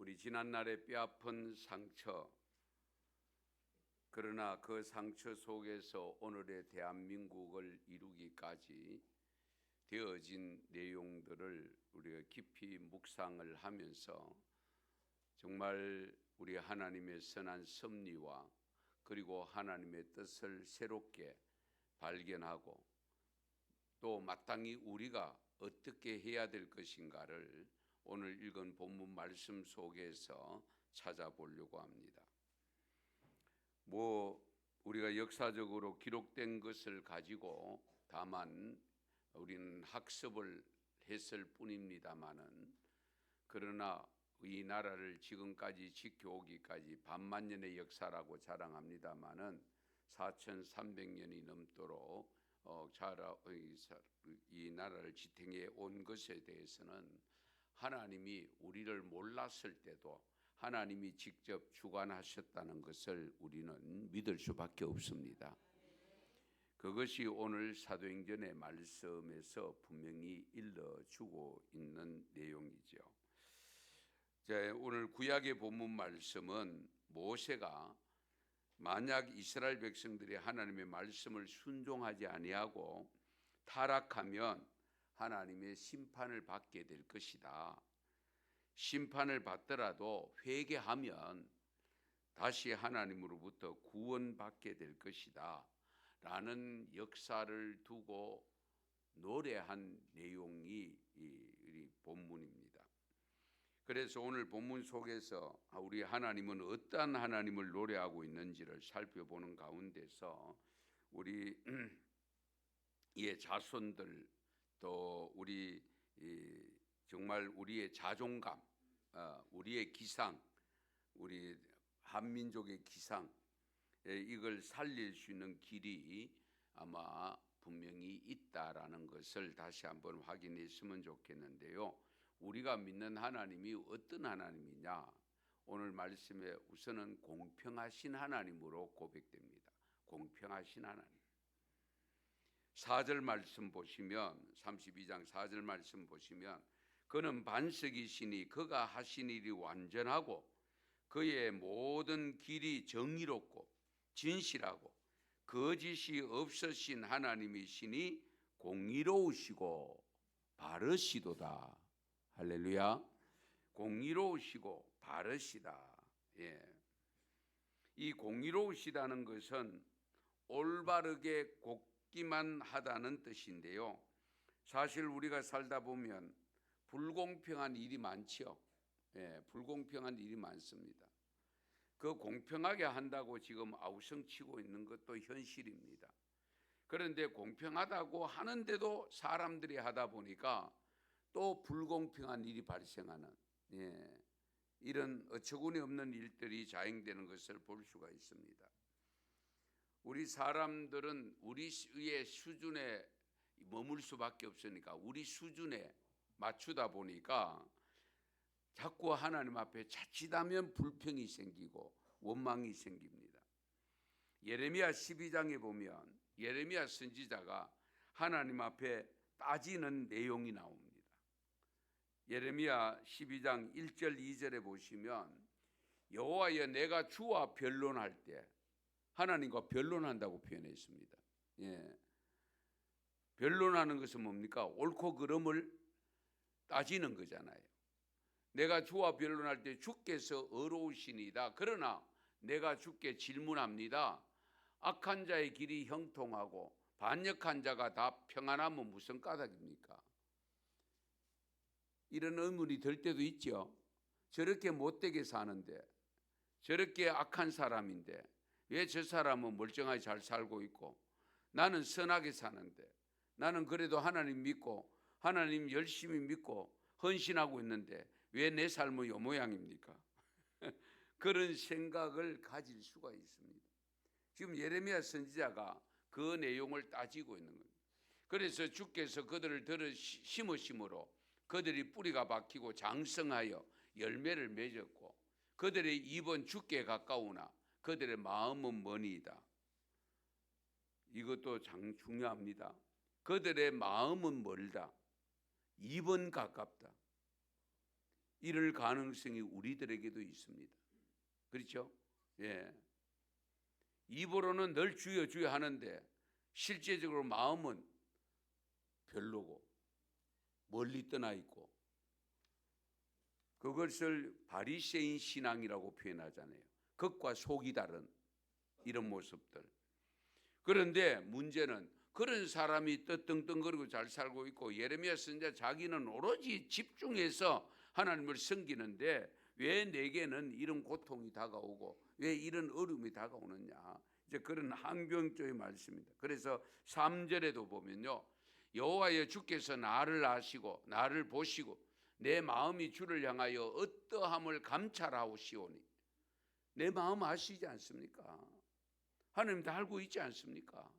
우리 지난날의 뼈아픈 상처, 그러나 그 상처 속에서 오늘의 대한민국을 이루기까지 되어진 내용들을 우리가 깊이 묵상을 하면서 정말 우리 하나님의 선한 섭리와 그리고 하나님의 뜻을 새롭게 발견하고 또 마땅히 우리가 어떻게 해야 될 것인가를 오늘 읽은 본문 말씀 속에서 찾아보려고 합니다. 우리가 역사적으로 기록된 것을 가지고 다만 우리는 학습을 했을 뿐입니다마는, 그러나 이 나라를 지금까지 지켜오기까지 반만년의 역사라고 자랑합니다마는 4,300년이 넘도록 이 나라를 지탱해 온 것에 대해서는 하나님이 우리를 몰랐을 때도 하나님이 직접 주관하셨다는 것을 우리는 믿을 수밖에 없습니다. 그것이 오늘 사도행전의 말씀에서 분명히 일러주고 있는 내용이죠. 오늘 구약의 본문 말씀은 모세가 만약 이스라엘 백성들이 하나님의 말씀을 순종하지 아니하고 타락하면 하나님의 심판을 받게 될 것이다. 심판을 받더라도 회개하면 다시 하나님으로부터 구원받게 될 것이다 라는 역사를 두고 노래한 내용이 이 본문입니다. 그래서 오늘 본문 속에서 우리 하나님은 어떠한 하나님을 노래하고 있는지를 살펴보는 가운데서 우리 의 자손들, 또 우리 정말 우리의 자존감, 우리의 기상, 우리 한민족의 기상, 이걸 살릴 수 있는 길이 아마 분명히 있다라는 것을 다시 한번 확인했으면 좋겠는데요. 우리가 믿는 하나님이 어떤 하나님이냐? 오늘 말씀에 우선은 공평하신 하나님으로 고백됩니다. 공평하신 하나님. 4절 말씀 보시면, 32장 4절 말씀 보시면, 그는 반석이시니 그가 하신 일이 완전하고 그의 모든 길이 정의롭고 진실하고 거짓이 없으신 하나님이시니 공의로우시고 바르시도다. 할렐루야. 공의로우시고 바르시다. 이 공의로우시다는 것은 올바르게 곱기만 하다는 뜻인데요. 사실 우리가 살다 보면 불공평한 일이 많죠. 불공평한 일이 많습니다. 그 공평하게 한다고 지금 아우성치고 있는 것도 현실입니다. 그런데 공평하다고 하는데도 사람들이 하다 보니까 또 불공평한 일이 발생하는 이런 어처구니 없는 일들이 자행되는 것을 볼 수가 있습니다. 우리 사람들은 우리의 수준에 머물 수밖에 없으니까 우리 수준에 맞추다 보니까 자꾸 하나님 앞에 자칫하면 불평이 생기고 원망이 생깁니다. 예레미야 12장에 보면 예레미야 선지자가 하나님 앞에 따지는 내용이 나옵니다. 예레미야 12장 1절 2절에 보시면 여호와여 내가 주와 변론할 때, 하나님과 변론한다고 표현했습니다. 변론하는 것은 뭡니까? 옳고 그름을 따지는 거잖아요. 내가 주와 변론할 때 주께서 의로우시니다. 그러나 내가 주께 질문합니다. 악한 자의 길이 형통하고 반역한 자가 다 평안하면 무슨 까닭입니까? 이런 의문이 들 때도 있죠. 저렇게 못되게 사는데, 저렇게 악한 사람인데 왜 저 사람은 멀쩡하게 잘 살고 있고 나는 선하게 사는데, 나는 그래도 하나님 믿고 하나님 열심히 믿고 헌신하고 있는데 왜 내 삶은 요 모양입니까? 그런 생각을 가질 수가 있습니다. 지금 예레미야 선지자가 그 내용을 따지고 있는 겁니다. 그래서 주께서 그들을 들어 심으심으로 그들이 뿌리가 박히고 장성하여 열매를 맺었고 그들의 입은 주께 가까우나 그들의 마음은 머니이다. 이것도 중요합니다. 그들의 마음은 멀다. 입은 가깝다. 이럴 가능성이 우리들에게도 있습니다. 그렇죠? 예. 입으로는 늘 주여 주여 하는데 실제적으로 마음은 별로고 멀리 떠나 있고, 그것을 바리새인 신앙이라고 표현하잖아요. 겉과 속이 다른 이런 모습들. 그런데 문제는 그런 사람이 뜨뚱뚱거리고 잘 살고 있고, 예레미야 선지자 자기는 오로지 집중해서 하나님을 섬기는데 왜 내게는 이런 고통이 다가오고 왜 이런 어려움이 다가오느냐, 이제 그런 한경조의 말씀입니다. 그래서 3절에도 보면요, 여호와여 주께서 나를 아시고 나를 보시고 내 마음이 주를 향하여 어떠함을 감찰하오시오니. 내 마음 아시지 않습니까? 하나님 다 알고 있지 않습니까?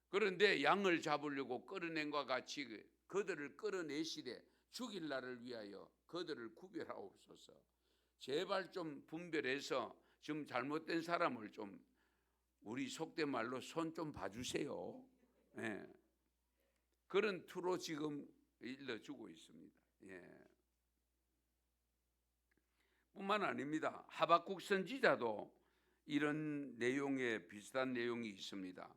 그런데 양을 잡으려고 끌어낸 것과 같이 그들을 끌어내시되 죽일 날을 위하여 그들을 구별하옵소서. 제발 좀 분별해서 좀 잘못된 사람을 좀, 우리 속된 말로 손 좀 봐주세요. 예. 그런 투로 지금 일러주고 있습니다. 예. 뿐만 아닙니다. 하박국 선지자도 이런 내용에 비슷한 내용이 있습니다.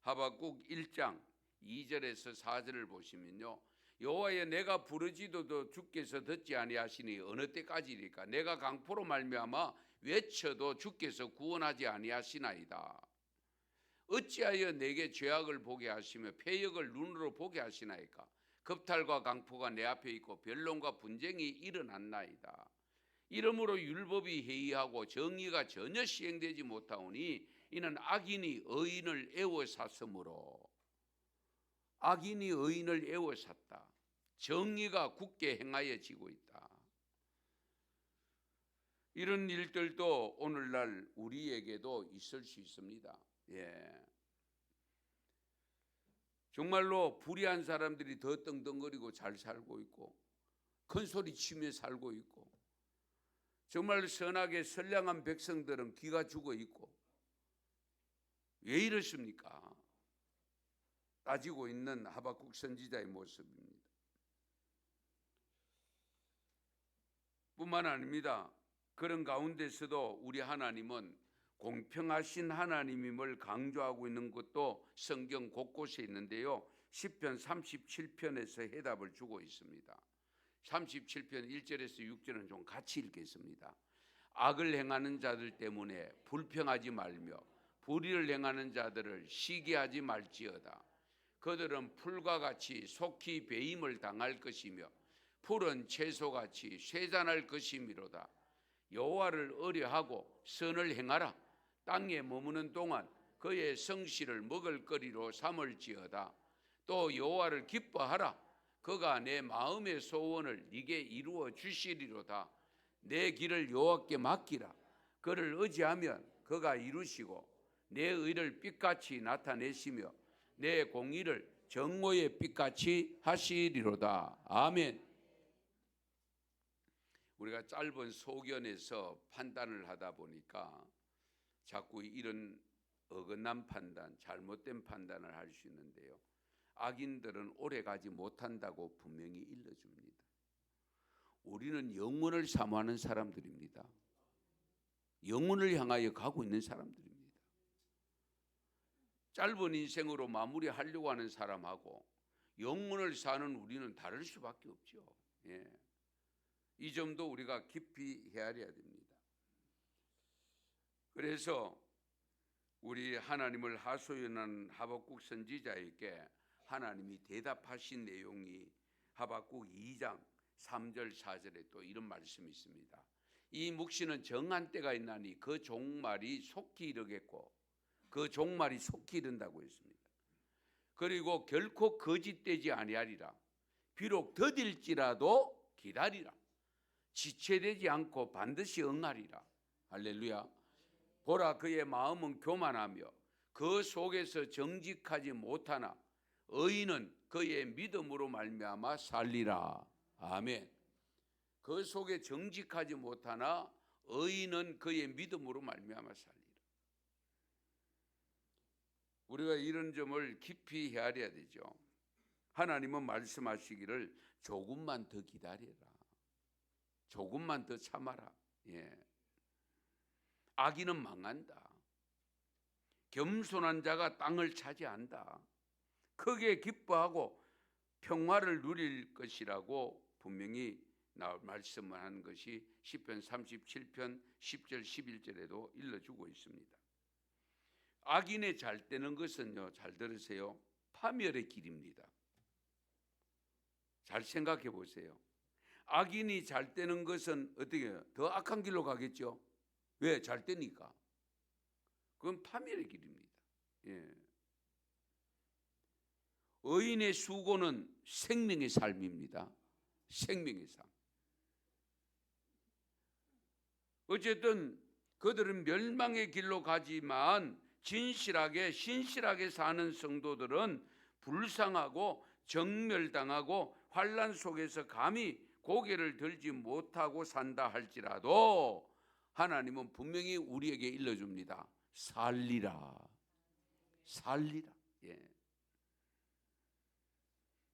하박국 1장 2절에서 4절을 보시면요, 여호와여 내가 부르짖어도 주께서 듣지 아니하시니 어느 때까지리까? 내가 강포로 말미암아 외쳐도 주께서 구원하지 아니하시나이다. 어찌하여 내게 죄악을 보게 하시며 패역을 눈으로 보게 하시나이까? 겁탈과 강포가 내 앞에 있고 변론과 분쟁이 일어났나이다. 이러므로 율법이 해이하고 정의가 전혀 시행되지 못하오니 이는 악인이 의인을 애워쌌으므로. 악인이 의인을 애워쌌다. 정의가 굳게 행하여지고 있다. 이런 일들도 오늘날 우리에게도 있을 수 있습니다. 예. 정말로 불의한 사람들이 더 떵떵거리고 잘 살고 있고 큰 소리 치며 살고 있고, 정말 선하게 선량한 백성들은 귀가 죽어 있고, 왜 이렇습니까? 따지고 있는 하박국 선지자의 모습입니다. 뿐만 아닙니다. 그런 가운데서도 우리 하나님은 공평하신 하나님임을 강조하고 있는 것도 성경 곳곳에 있는데요, 시편 37편에서 해답을 주고 있습니다. 37편 1절에서 6절은 좀 같이 읽겠습니다. 악을 행하는 자들 때문에 불평하지 말며 불의를 행하는 자들을 시기하지 말지어다. 그들은 풀과 같이 속히 배임을 당할 것이며 푸른 채소같이 쇠잔할 것이미로다. 여호와를 의뢰하고 선을 행하라. 땅에 머무는 동안 그의 성실을 먹을거리로 삼을지어다. 또 여호와를 기뻐하라. 그가 내 마음의 소원을 네게 이루어 주시리로다. 내 길을 여호와께 맡기라. 그를 의지하면 그가 이루시고 내 의를 빛같이 나타내시며 내 공의를 정오의 빛같이 하시리로다. 아멘. 우리가 짧은 소견에서 판단을 하다 보니까 자꾸 이런 어긋난 판단, 잘못된 판단을 할 수 있는데요, 악인들은 오래가지 못한다고 분명히 일러줍니다. 우리는 영원을 사모하는 사람들입니다. 영원을 향하여 가고 있는 사람들입니다. 짧은 인생으로 마무리하려고 하는 사람하고 영원을 사는 우리는 다를 수밖에 없죠. 예. 이 점도 우리가 깊이 헤아려야 됩니다. 그래서 우리 하나님을 하소연한 하박국 선지자에게 하나님이 대답하신 내용이 하박국 2장 3절 4절에 또 이런 말씀이 있습니다. 이 묵시는 정한 때가 있나니 그 종말이 속히 이르겠고, 그 종말이 속히 이른다고 했습니다. 그리고 결코 거짓되지 아니하리라. 비록 더딜지라도 기다리라. 지체되지 않고 반드시 응하리라. 할렐루야. 보라, 그의 마음은 교만하며 그 속에서 정직하지 못하나 의인은 그의 믿음으로 말미암아 살리라. 아멘. 그 속에 정직하지 못하나 의인은 그의 믿음으로 말미암아 살리라. 우리가 이런 점을 깊이 헤아려야 되죠. 하나님은 말씀하시기를 조금만 더 기다려라. 조금만 더 참아라. 예. 악인은 망한다. 겸손한 자가 땅을 차지한다. 크게 기뻐하고 평화를 누릴 것이라고 분명히 말씀을 하는 것이 시편 37편 10절 11절에도 일러주고 있습니다. 악인의 잘 되는 것은요, 잘 들으세요, 파멸의 길입니다. 잘 생각해 보세요. 악인이 잘 되는 것은 어떻게 해요? 더 악한 길로 가겠죠. 왜? 잘 되니까. 그건 파멸의 길입니다. 예. 의인의 수고는 생명의 삶입니다. 생명의 삶. 어쨌든 그들은 멸망의 길로 가지만 진실하게 신실하게 사는 성도들은 불쌍하고 정멸당하고 환난 속에서 감히 고개를 들지 못하고 산다 할지라도 하나님은 분명히 우리에게 일러줍니다. 살리라. 살리라. 예.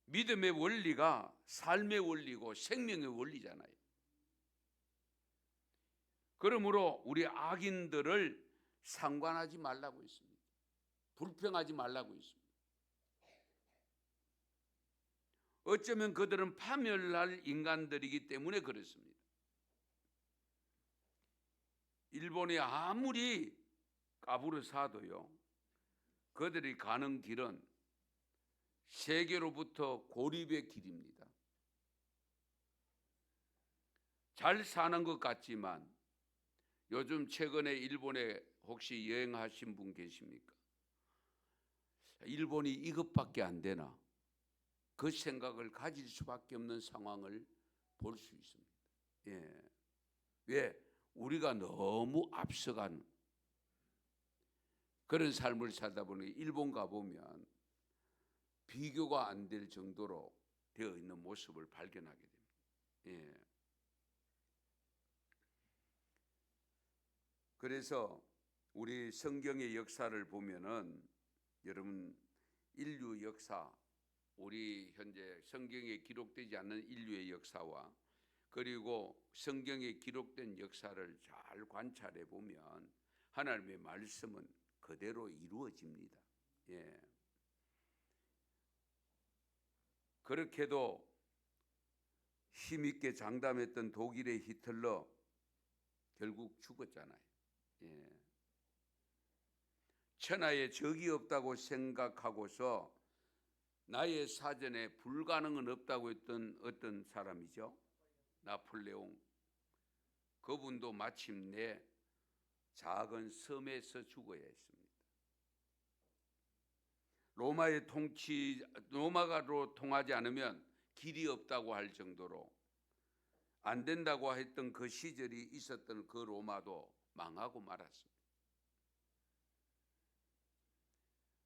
믿음의 원리가 삶의 원리고 생명의 원리잖아요. 그러므로 우리 악인들을 상관하지 말라고 했습니다. 불평하지 말라고 했습니다. 어쩌면 그들은 파멸할 인간들이기 때문에 그렇습니다. 일본이 아무리 까부려 사도요, 그들이 가는 길은 세계로부터 고립의 길입니다. 잘 사는 것 같지만 요즘 최근에 일본에 혹시 여행하신 분 계십니까? 일본이 이것밖에 안 되나? 그 생각을 가질 수밖에 없는 상황을 볼 수 있습니다. 예. 왜? 우리가 너무 앞서간 그런 삶을 살다 보니 일본 가보면 비교가 안 될 정도로 되어 있는 모습을 발견하게 됩니다. 예. 그래서 우리 성경의 역사를 보면은 여러분 인류 역사, 우리 현재 성경에 기록되지 않는 인류의 역사와 그리고 성경에 기록된 역사를 잘 관찰해 보면 하나님의 말씀은 그대로 이루어집니다. 예. 그렇게도 힘있게 장담했던 독일의 히틀러 결국 죽었잖아요. 예. 천하에 적이 없다고 생각하고서 나의 사전에 불가능은 없다고 했던 어떤 사람이죠. 나폴레옹. 그분도 마침내 작은 섬에서 죽어야 했습니다. 로마가로 통하지 않으면 길이 없다고 할 정도로 안 된다고 했던 그 시절이 있었던 그 로마도 망하고 말았습니다.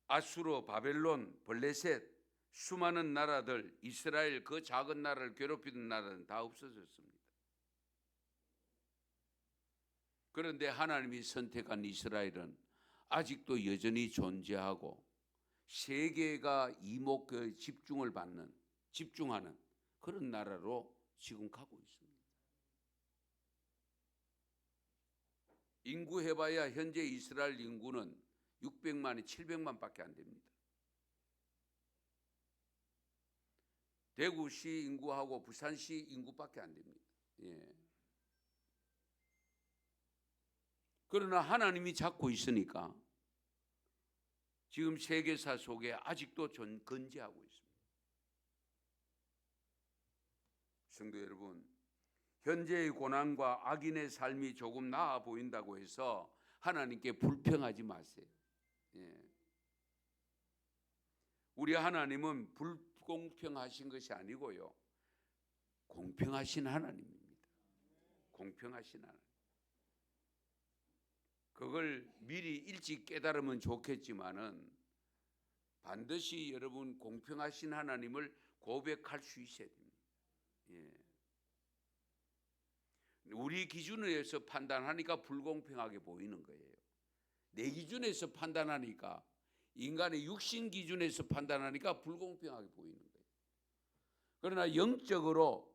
아수르, 바벨론, 블레셋, 수많은 나라들, 이스라엘 그 작은 나라를 괴롭히던 나라는 다 없어졌습니다. 그런데 하나님이 선택한 이스라엘은 아직도 여전히 존재하고 세계가 이목의 집중하는 그런 나라로 지금 가고 있습니다. 인구 해봐야 현재 이스라엘 인구는 600만이 700만밖에 안 됩니다. 대구시 인구하고 부산시 인구밖에 안 됩니다. 예. 그러나 하나님이 잡고 있으니까 지금 세계사 속에 아직도 건재하고 있습니다. 성도 여러분, 현재의 고난과 악인의 삶이 조금 나아 보인다고 해서 하나님께 불평하지 마세요. 예. 우리 하나님은 불공평하신 것이 아니고요, 공평하신 하나님입니다. 공평하신 하나님. 그걸 미리 일찍 깨달으면 좋겠지만은 반드시 여러분 공평하신 하나님을 고백할 수 있어야 됩니다. 예. 우리 기준에서 판단하니까 불공평하게 보이는 거예요. 내 기준에서 판단하니까, 인간의 육신 기준에서 판단하니까 불공평하게 보이는 거예요. 그러나 영적으로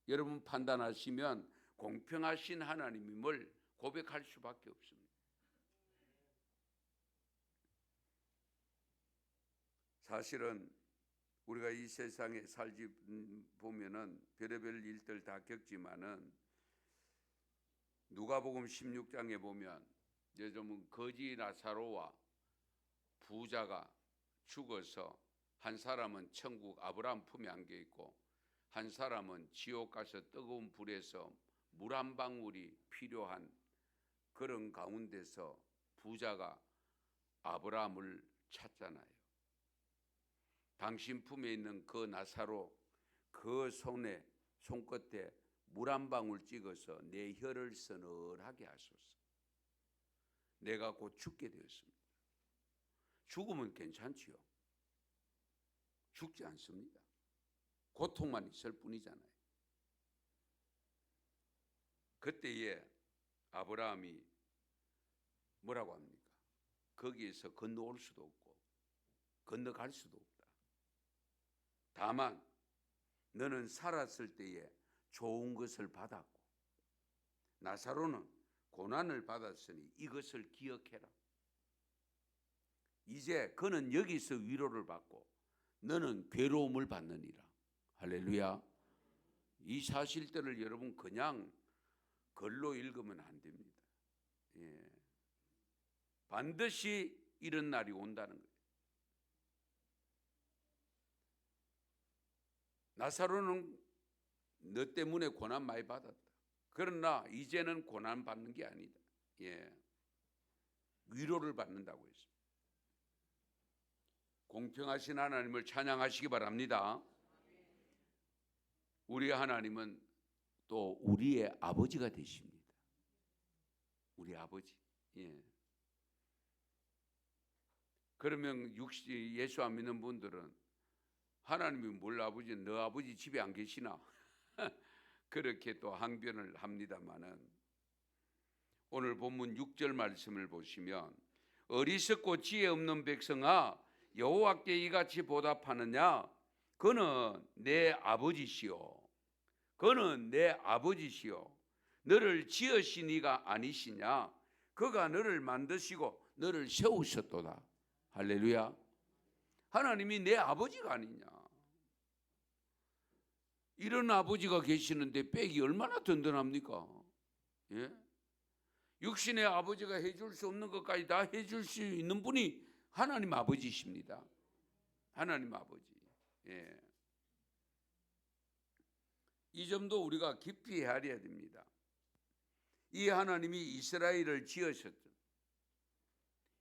여러분 판단하시면 공평하신 하나님임을 고백할 수밖에 없습니다. 사실은 우리가 이 세상에 살지 보면은 별의별 일들 다 겪지만은 누가복음 16장에 보면 요즘은 거지 나사로와 부자가 죽어서 한 사람은 천국 아브라함 품에 안겨 있고 한 사람은 지옥 가서 뜨거운 불에서 물 한 방울이 필요한 그런 가운데서 부자가 아브라함을 찾잖아요. 당신 품에 있는 그 나사로 그 손끝에 물 한 방울 찍어서 내 혀를 서늘하게 하소서. 내가 곧 죽게 되었습니다. 죽으면 괜찮지요. 죽지 않습니다. 고통만 있을 뿐이잖아요. 그때에 아브라함이 뭐라고 합니까? 거기에서 건너올 수도 없고 건너갈 수도 없다. 다만 너는 살았을 때에 좋은 것을 받았고 나사로는 고난을 받았으니 이것을 기억해라. 이제 그는 여기서 위로를 받고 너는 괴로움을 받느니라. 할렐루야. 이 사실들을 여러분 그냥 글로 읽으면 안 됩니다. 예. 반드시 이런 날이 온다는 거예요. 나사로는 너 때문에 고난 많이 받았다. 그러나 이제는 고난 받는 게 아니다. 예. 위로를 받는다고 했습니다. 공평하신 하나님을 찬양하시기 바랍니다. 우리 하나님은 또 우리의 아버지가 되십니다. 우리 아버지. 예. 그러면 예수 안 믿는 분들은 하나님이 뭘 아버지, 너 아버지 집에 안 계시나? 그렇게 또 항변을 합니다마는 오늘 본문 6절 말씀을 보시면 어리석고 지혜 없는 백성아 여호와께 이같이 보답하느냐? 그는 내 아버지시오. 그는 내 아버지시오. 너를 지으신 이가 아니시냐? 그가 너를 만드시고 너를 세우셨도다. 할렐루야. 하나님이 내 아버지가 아니냐? 이런 아버지가 계시는데 빽이 얼마나 든든합니까? 예? 육신의 아버지가 해줄 수 없는 것까지 다 해줄 수 있는 분이 하나님 아버지십니다. 하나님 아버지. 예. 이 점도 우리가 깊이 헤아려야 됩니다. 이 하나님이 이스라엘을 지으셨죠.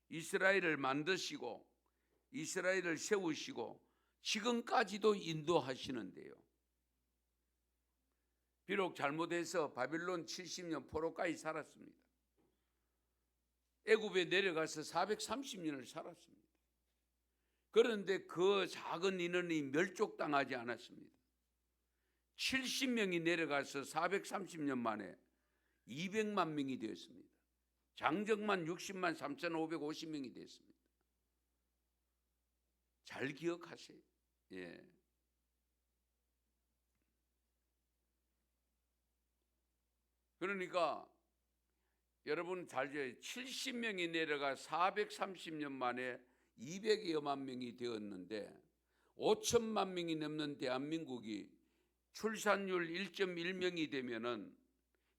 이스라엘을 만드시고 이스라엘을 세우시고 지금까지도 인도하시는데요. 비록 잘못해서 바빌론 70년 포로까지 살았습니다. 애굽에 내려가서 430년을 살았습니다. 그런데 그 작은 인원이 멸족당하지 않았습니다. 70명이 내려가서 430년 만에 200만 명이 되었습니다. 장정만 60만 3,550명이 되었습니다. 잘 기억하세요. 예. 그러니까 여러분 잘 지어요. 70명이 내려가 430년 만에 200여만 명이 되었는데 5천만 명이 넘는 대한민국이 출산율 1.1명이 되면은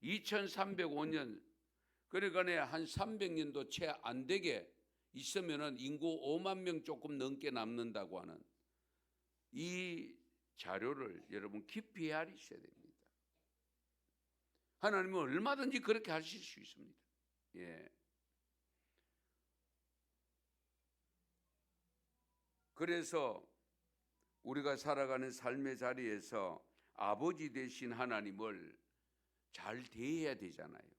2305년 그러니까 한 300년도 채 안 되게 있으면은 인구 5만 명 조금 넘게 남는다고 하는 이 자료를 여러분 깊이 헤아리셔야 됩니다. 하나님은 얼마든지 그렇게 하실 수 있습니다. 예. 그래서 우리가 살아가는 삶의 자리에서 아버지 되신 하나님을 잘 대해야 되잖아요.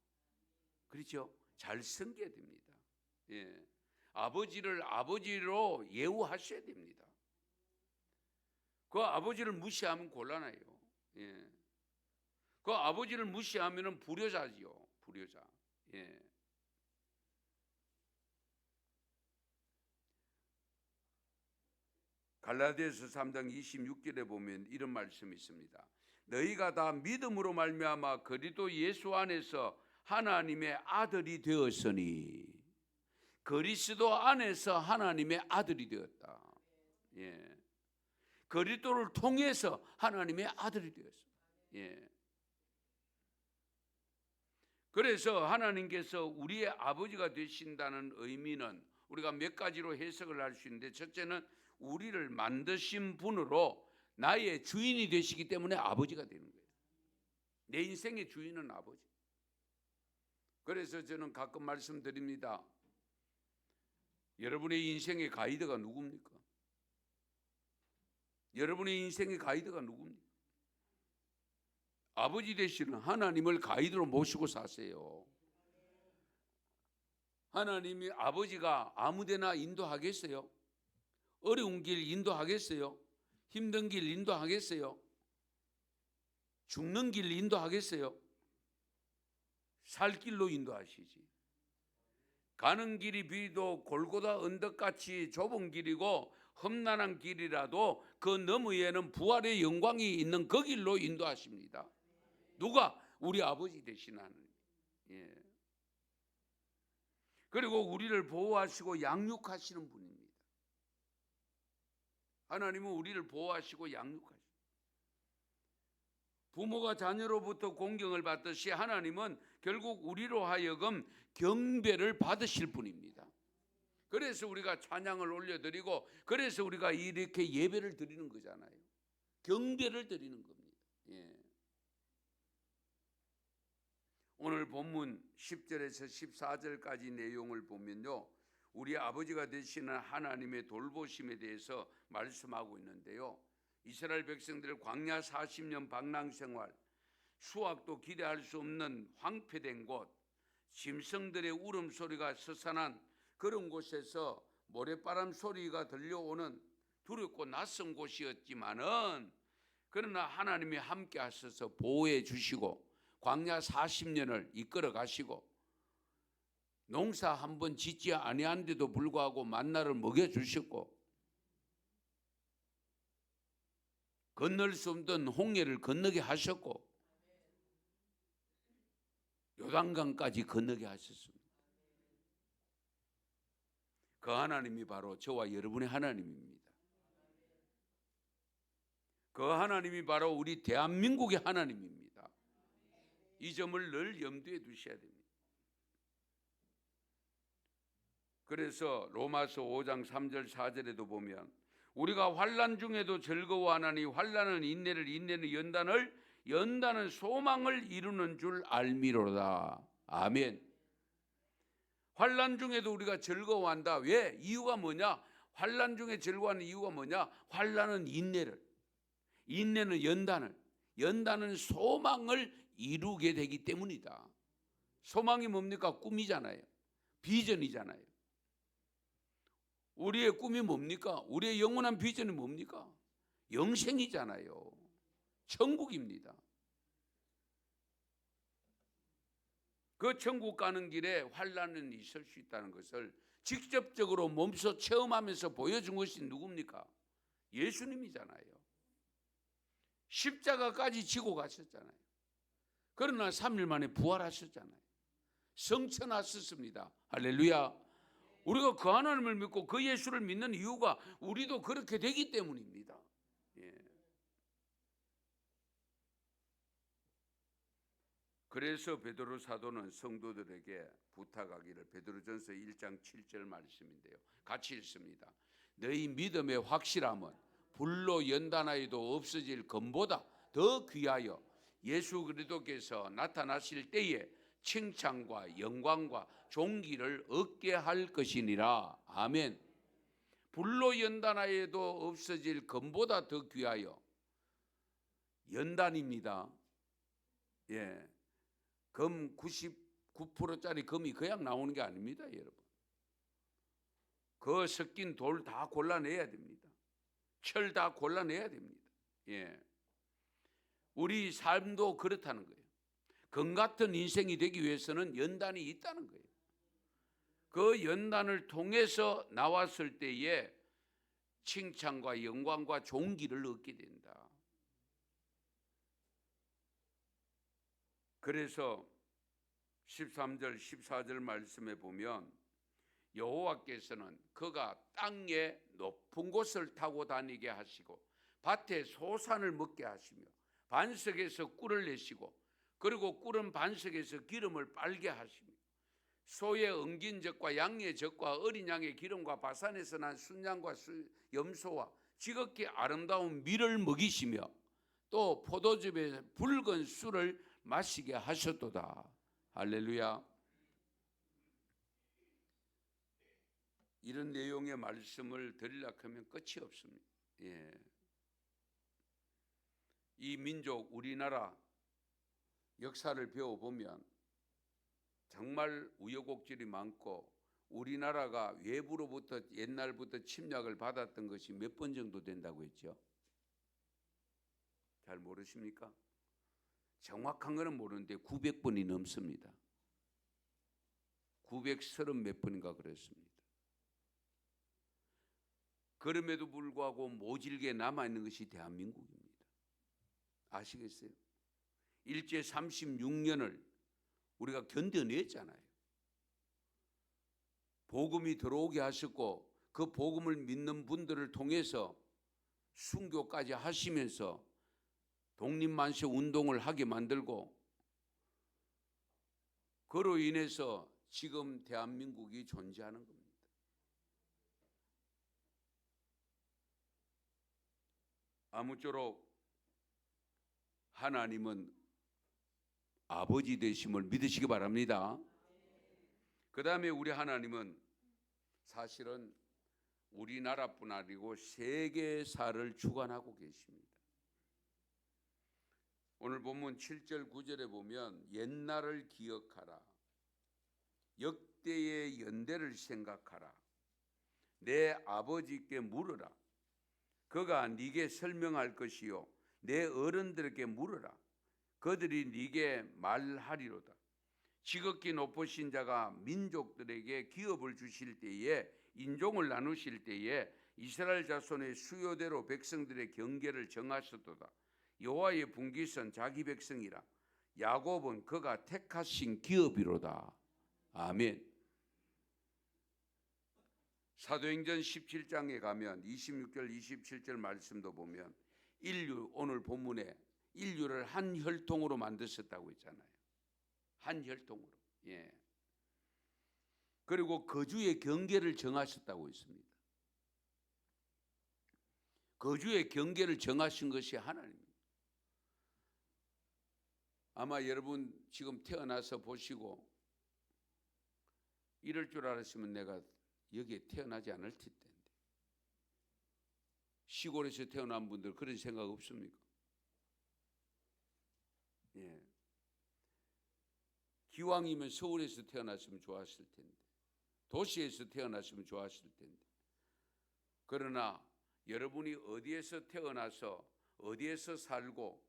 그렇죠? 잘 섬겨야 됩니다. 예. 아버지를 아버지로 예우하셔야 됩니다. 그 아버지를 무시하면 곤란해요. 예. 그 아버지를 무시하면은 불효자지요. 불효자. 예. 갈라디아서 3장 26절에 보면 이런 말씀이 있습니다. 너희가 다 믿음으로 말미암아 그리스도 예수 안에서 하나님의 아들이 되었으니. 그리스도 안에서 하나님의 아들이 되었다. 예. 그리스도를 통해서 하나님의 아들이 되었어. 예. 그래서 하나님께서 우리의 아버지가 되신다는 의미는 우리가 몇 가지로 해석을 할 수 있는데, 첫째는 우리를 만드신 분으로 나의 주인이 되시기 때문에 아버지가 되는 거예요. 내 인생의 주인은 아버지. 그래서 저는 가끔 말씀드립니다. 여러분의 인생의 가이드가 누굽니까? 여러분의 인생의 가이드가 누굽니까? 아버지 되시는 하나님을 가이드로 모시고 사세요. 하나님이 아버지가 아무데나 인도하겠어요? 어려운 길 인도하겠어요? 힘든 길 인도하겠어요? 죽는 길 인도하겠어요? 살 길로 인도하시지. 가는 길이 비도 골고다 언덕같이 좁은 길이고 험난한 길이라도 그 너머에는 부활의 영광이 있는 그 길로 인도하십니다. 누가? 우리 아버지 되시는 하나님. 예. 그리고 우리를 보호하시고 양육하시는 분입니다. 하나님은 우리를 보호하시고 양육하시고, 부모가 자녀로부터 공경을 받듯이 하나님은 결국 우리로 하여금 경배를 받으실 분입니다. 그래서 우리가 찬양을 올려드리고, 그래서 우리가 이렇게 예배를 드리는 거잖아요. 경배를 드리는 겁니다. 예. 오늘 본문 10절에서 14절까지 내용을 보면요, 우리 아버지가 되시는 하나님의 돌보심에 대해서 말씀하고 있는데요, 이스라엘 백성들의 광야 40년 방랑생활, 수확도 기대할 수 없는 황폐된 곳, 짐승들의 울음소리가 서산한 그런 곳에서 모래바람 소리가 들려오는 두렵고 낯선 곳이었지만은, 그러나 하나님이 함께 하셔서 보호해 주시고 광야 40년을 이끌어 가시고, 농사 한번 짓지 아니한데도 불구하고 만나를 먹여 주셨고, 건널 수 없던 홍해를 건너게 하셨고, 요단강까지 건너게 하셨습니다. 그 하나님이 바로 저와 여러분의 하나님입니다. 그 하나님이 바로 우리 대한민국의 하나님입니다. 이 점을 늘 염두에 두셔야 됩니다. 그래서 로마서 5장 3절 4절에도 보면, 우리가 환난 중에도 즐거워하나니 환난은 인내를, 인내는 연단을, 연단은 소망을 이루는 줄 알미로다. 아멘. 환난 중에도 우리가 즐거워한다. 왜? 이유가 뭐냐? 환난 중에 즐거워하는 이유가 뭐냐? 환난은 인내를, 인내는 연단을, 연단은 소망을 이루게 되기 때문이다. 소망이 뭡니까? 꿈이잖아요. 비전이잖아요. 우리의 꿈이 뭡니까? 우리의 영원한 비전이 뭡니까? 영생이잖아요. 천국입니다. 그 천국 가는 길에 환난은 있을 수 있다는 것을 직접적으로 몸소 체험하면서 보여준 것이 누굽니까? 예수님이잖아요. 십자가까지 지고 가셨잖아요. 그러나 3일 만에 부활하셨잖아요. 성천하셨습니다. 할렐루야. 우리가 그 하나님을 믿고 그 예수를 믿는 이유가 우리도 그렇게 되기 때문입니다. 예. 그래서 베드로 사도는 성도들에게 부탁하기를, 베드로전서 1장 7절 말씀인데요, 같이 읽습니다. 너희 믿음의 확실함은 불로 연단하여도 없어질 금보다 더 귀하여 예수 그리스도께서 나타나실 때에 칭찬과 영광과 존귀를 얻게 할 것이니라. 아멘. 불로 연단하여도 없어질 금보다 더 귀하여. 연단입니다. 예. 금 99%짜리 금이 그냥 나오는 게 아닙니다, 여러분. 그 섞인 돌 다 골라내야 됩니다. 철 다 골라내야 됩니다. 예. 우리 삶도 그렇다는 거예요. 금 같은 인생이 되기 위해서는 연단이 있다는 거예요. 그 연단을 통해서 나왔을 때에 칭찬과 영광과 존귀를 얻게 된다. 그래서 13절 14절 말씀에 보면 여호와께서는 그가 땅의 높은 곳을 타고 다니게 하시고 밭에 소산을 먹게 하시며 반석에서 꿀을 내시고 그리고 꿀은 반석에서 기름을 빨게 하시며 소의 엉긴 젖과 양의 젖과 어린 양의 기름과 바산에서 난 순양과 염소와 지극히 아름다운 밀을 먹이시며 또 포도즙에 붉은 술을 마시게 하셨도다. 할렐루야. 이런 내용의 말씀을 드리려고 하면 끝이 없습니다. 예. 이 민족 우리나라 역사를 배워보면 정말 우여곡절이 많고 우리나라가 외부로부터 옛날부터 침략을 받았던 것이 몇 번 정도 된다고 했죠? 잘 모르십니까? 정확한 거는 모르는데 900번이 넘습니다. 930 몇 번인가 그랬습니다. 그럼에도 불구하고 모질게 남아있는 것이 대한민국입니다. 아시겠어요? 일제 36년을 우리가 견뎌냈잖아요. 복음이 들어오게 하셨고 그 복음을 믿는 분들을 통해서 순교까지 하시면서 독립만세 운동을 하게 만들고 그로 인해서 지금 대한민국이 존재하는 겁니다. 아무쪼록 하나님은 아버지 되심을 믿으시기 바랍니다. 그 다음에 우리 하나님은 사실은 우리나라뿐 아니고 세계사를 주관하고 계십니다. 오늘 본문 7절 9절에 보면 옛날을 기억하라. 역대의 연대를 생각하라. 내 아버지께 물으라. 그가 네게 설명할 것이요 내 어른들에게 물으라. 그들이 네게 말하리로다. 지극히 높으신 자가 민족들에게 기업을 주실 때에 인종을 나누실 때에 이스라엘 자손의 수요대로 백성들의 경계를 정하셨도다. 여호와의 분깃은 자기 백성이라. 야곱은 그가 택하신 기업이로다. 아멘. 사도행전 17장에 가면 26절 27절 말씀도 보면 오늘 본문에 인류를 한 혈통으로 만드셨다고 했잖아요. 한 혈통으로. 예. 그리고 거주의 경계를 정하셨다고 했습니다. 거주의 경계를 정하신 것이 하나님입니다. 아마 여러분 지금 태어나서 보시고 이럴 줄 알았으면 내가 여기에 태어나지 않을 텐데. 시골에서 태어난 분들 그런 생각 없습니까? 예. 기왕이면 서울에서 태어났으면 좋았을 텐데, 도시에서 태어났으면 좋았을 텐데. 그러나 여러분이 어디에서 태어나서 어디에서 살고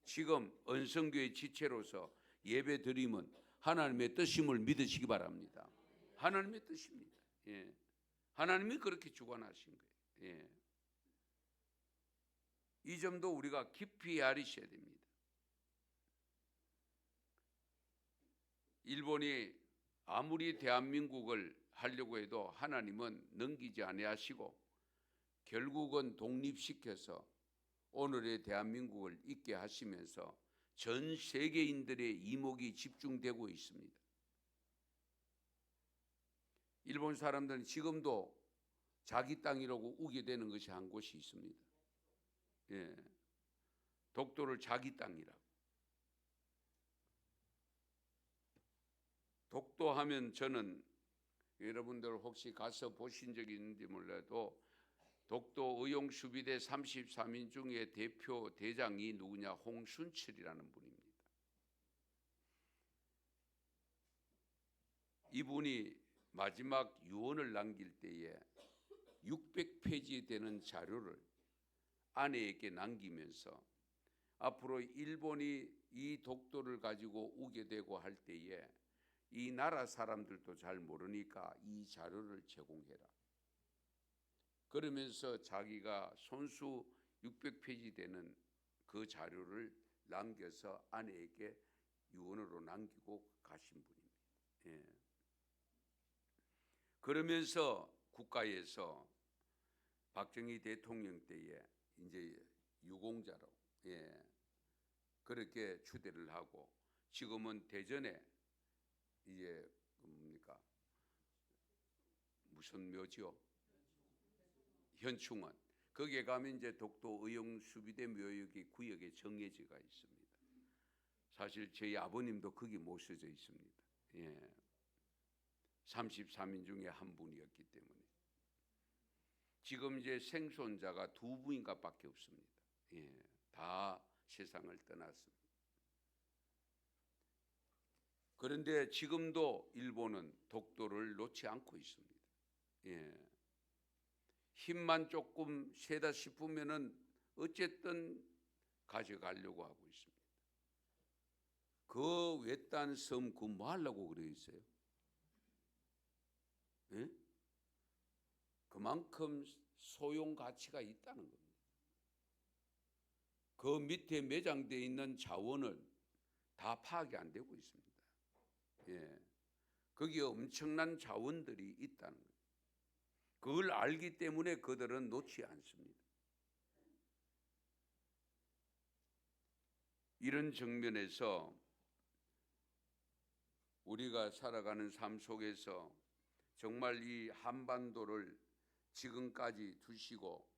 지금 언성교회 지체로서 예배 드림은 하나님의 뜻임을 믿으시기 바랍니다. 하나님의 뜻입니다. 예. 하나님이 그렇게 주관하신 거예요. 예. 이 점도 우리가 깊이 알으셔야 됩니다. 일본이 아무리 대한민국을 하려고 해도 하나님은 넘기지 아니하시고 결국은 독립시켜서 오늘의 대한민국을 있게 하시면서 전 세계인들의 이목이 집중되고 있습니다. 일본 사람들은 지금도 자기 땅이라고 우게 되는 것이 한 곳이 있습니다. 예. 독도를 자기 땅이라고. 독도하면 저는 여러분들 혹시 가서 보신 적이 있는지 몰라도 독도 의용수비대 33인 중에 대표 대장이 누구냐? 홍순철이라는 분입니다. 이분이 마지막 유언을 남길 때에 600페이지 되는 자료를 아내에게 남기면서 앞으로 일본이 이 독도를 가지고 우게 되고 할 때에 이 나라 사람들도 잘 모르니까 이 자료를 제공해라. 그러면서 자기가 손수 600페이지 되는 그 자료를 남겨서 아내에게 유언으로 남기고 가신 분입니다. 예. 그러면서 국가에서 박정희 대통령 때에 이제 유공자로 그렇게 추대를 하고 지금은 대전에 이제 뭡니까 무슨 묘지요? 현충원. 거기에 가면 이제 독도 의용수비대 묘역이 구역에 정해져가 있습니다. 사실 저희 아버님도 거기 모셔져 있습니다. 33인 중에 한 분이었기 때문에 지금 이제 생존자가 2분인가밖에 없습니다. 다 세상을 떠났습니다. 그런데 지금도 일본은 독도를 놓지 않고 있습니다. 힘만 조금 세다 싶으면은 어쨌든 가져가려고 하고 있습니다. 그 외딴 섬 그 뭐 하려고 그래 있어요? 그만큼 소용 가치가 있다는 겁니다. 그 밑에 매장되어 있는 자원을 다 파악이 안 되고 있습니다. 거기에 엄청난 자원들이 있다는 거예요. 그걸 알기 때문에 그들은 놓지 않습니다. 이런 측면에서 우리가 살아가는 삶 속에서 정말 이 한반도를 지금까지 두시고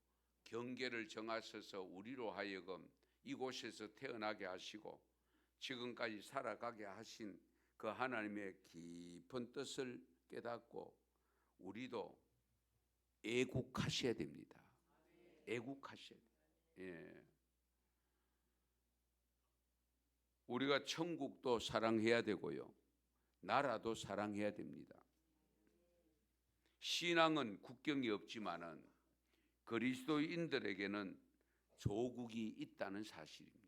경계를 정하셔서 우리로 하여금 이곳에서 태어나게 하시고 지금까지 살아가게 하신 그 하나님의 깊은 뜻을 깨닫고 우리도 애국하셔야 됩니다. 애국하셔야 돼요. 우리가 천국도 사랑해야 되고요. 나라도 사랑해야 됩니다. 신앙은 국경이 없지만은 그리스도인들에게는 조국이 있다는 사실입니다.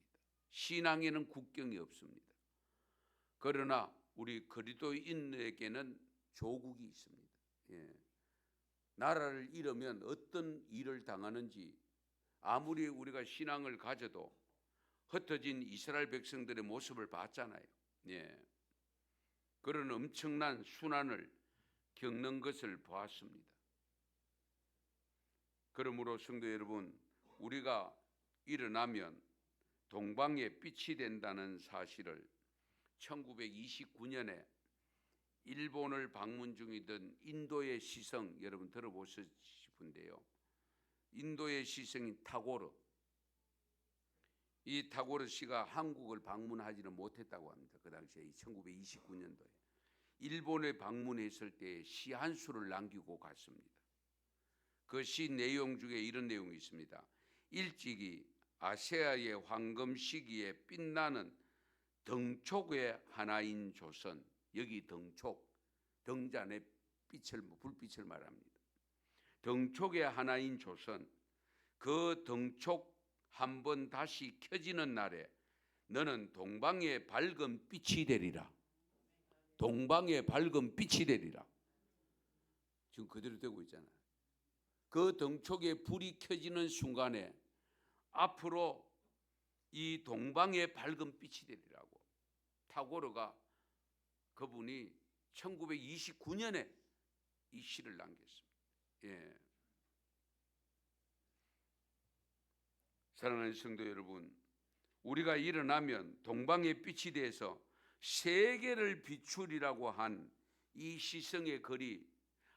신앙에는 국경이 없습니다. 그러나 우리 그리스도인에게는 조국이 있습니다. 나라를 잃으면 어떤 일을 당하는지 아무리 우리가 신앙을 가져도 흩어진 이스라엘 백성들의 모습을 봤잖아요. 그런 엄청난 순환을 겪는 것을 보았습니다. 그러므로 성도 여러분, 우리가 일어나면 동방의 빛이 된다는 사실을 1929년에 일본을 방문 중이던 인도의 시성, 여러분 들어보셨을 텐데요. 인도의 시성인 타고르, 이 타고르 씨가 한국을 방문하지는 못했다고 합니다. 그 당시에 1929년도에 일본에 방문했을 때 시 한 수를 남기고 갔습니다. 그 시 내용 중에 이런 내용이 있습니다. 일찍이 아시아의 황금 시기에 빛나는 등촉의 하나인 조선, 여기 등촉, 등잔의 빛을 불빛을 말합니다. 등촉의 하나인 조선, 그 등촉 한번 다시 켜지는 날에 너는 동방의 밝은 빛이 되리라. 동방의 밝은 빛이 되리라. 지금 그대로 되고 있잖아요. 그 등촉의 불이 켜지는 순간에 앞으로 이 동방의 밝은 빛이 되리라고 타고르가 그분이 1929년에 이 시를 남겼습니다. 사랑하는 성도 여러분, 우리가 일어나면 동방의 빛이 돼서 세계를 비추리라고 한 이 시성의 글이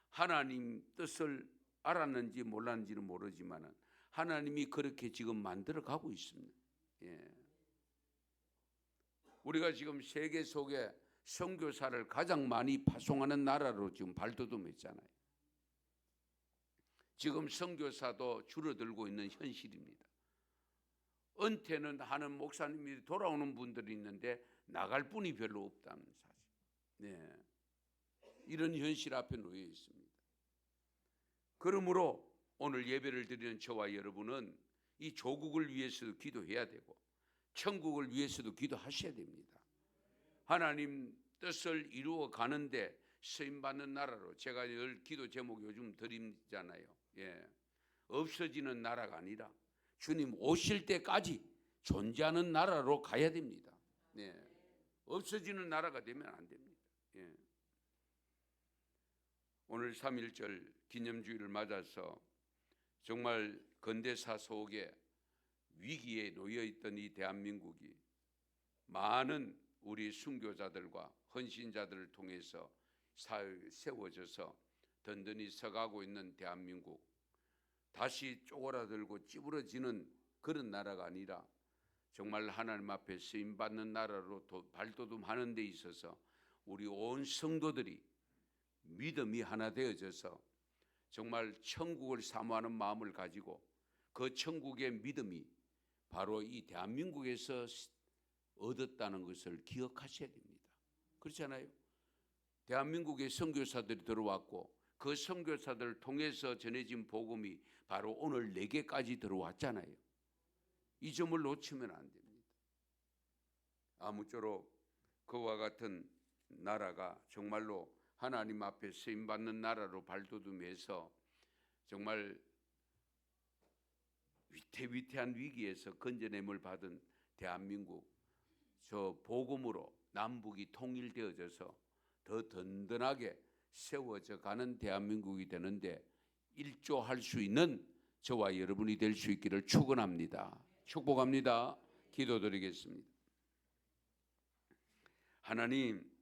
하나님 뜻을 알았는지 몰랐는지는 모르지만 하나님이 그렇게 지금 만들어가고 있습니다. 우리가 지금 세계 속에 선교사를 가장 많이 파송하는 나라로 지금 발돋움했잖아요. 지금 선교사도 줄어들고 있는 현실입니다. 은퇴는 하는 목사님이 돌아오는 분들이 있는데 나갈 분이 별로 없다는 사실. 이런 현실 앞에 놓여 있습니다. 그러므로 오늘 예배를 드리는 저와 여러분은 이 조국을 위해서도 기도해야 되고 천국을 위해서도 기도하셔야 됩니다. 하나님 뜻을 이루어 가는데 쓰임받는 나라로, 제가 늘 기도 제목 요즘 드리잖아요. 없어지는 나라가 아니라 주님 오실 때까지 존재하는 나라로 가야 됩니다. 없어지는 나라가 되면 안 됩니다. 예. 오늘 3.1절 기념주의를 맞아서 정말 근대사 속에 위기에 놓여 있던 이 대한민국이 많은 우리 순교자들과 헌신자들을 통해서 세워져서 든든히 서가고 있는 대한민국, 다시 쪼그라들고 찌부러지는 그런 나라가 아니라 정말 하나님 앞에 쓰임받는 나라로 발돋움하는 데 있어서 우리 온 성도들이 믿음이 하나 되어져서 정말 천국을 사모하는 마음을 가지고 그 천국의 믿음이 바로 이 대한민국에서 얻었다는 것을 기억하셔야 됩니다. 그렇잖아요. 대한민국에 선교사들이 들어왔고 그 선교사들을 통해서 전해진 복음이 바로 오늘 내게까지 들어왔잖아요. 이 점을 놓치면 안 됩니다. 아무쪼록 그와 같은 나라가 정말로 하나님 앞에 쓰임받는 나라로 발돋움해서 정말 위태위태한 위기에서 건져냄을 받은 대한민국, 저 복음으로 남북이 통일되어져서 더 든든하게 세워져 가는 대한민국이 되는데 일조할 수 있는 저와 여러분이 될 수 있기를 축원합니다. 축복합니다. 기도드리겠습니다. 하나님,